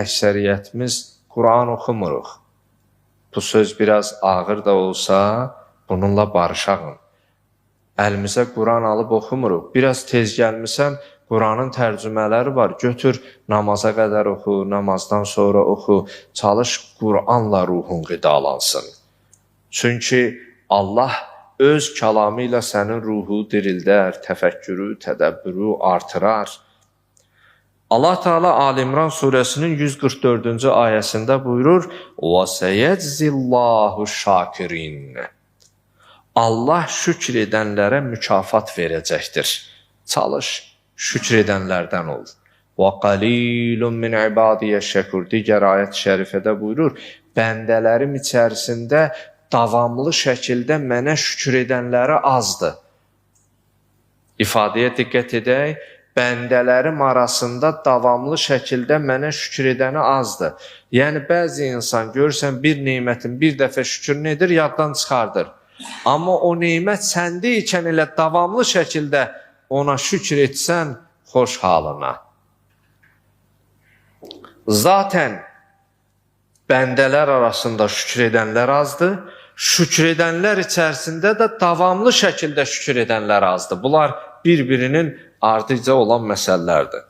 əksəriyyətimiz Quran oxumuruq. Bu söz biraz ağır da olsa, bununla barışağın. Əlimizə Quran alıb oxumuruq. Biraz tez gəlmirsən, Quranın tərcümələri var. Götür, namaza qədər oxu, namazdan sonra oxu. Çalış, Quranla ruhun qidalansın. Çünki Allah öz kəlamı ilə sənin ruhu dirildər, təfəkkürü, tədəbbürü artırar. Allah Teala Ali İmran surəsinin 144-cü ayəsində buyurur: وَسَيَجْزِلَّهُ الشَّاكِرِينَ Allah şükr edənlərə mükafat verəcəkdir. Çalış, şükr edənlərdən ol. وَقَلِيلٌ مِنْ عِبَادِيَ الشَّكُورِ Digər ayət-i şərifədə buyurur: Bəndələrim içərisində davamlı şəkildə mənə şükür edənləri azdır. İfadəyə diqqət edək, bəndələrim arasında davamlı şəkildə mənə şükür edəni azdır. Yəni, bəzi insan görürsən bir neymətin bir dəfə şükür edir, yaddan çıxardır. Amma o neymət səndə ikən elə davamlı şəkildə ona şükür etsən, xoş halına. Zaten bəndələr arasında şükür edənlər azdır, şükür edənlər içərisində də davamlı şəkildə şükür edənlər azdır. Bunlar bir-birinin ardıca olan məsələlərdir.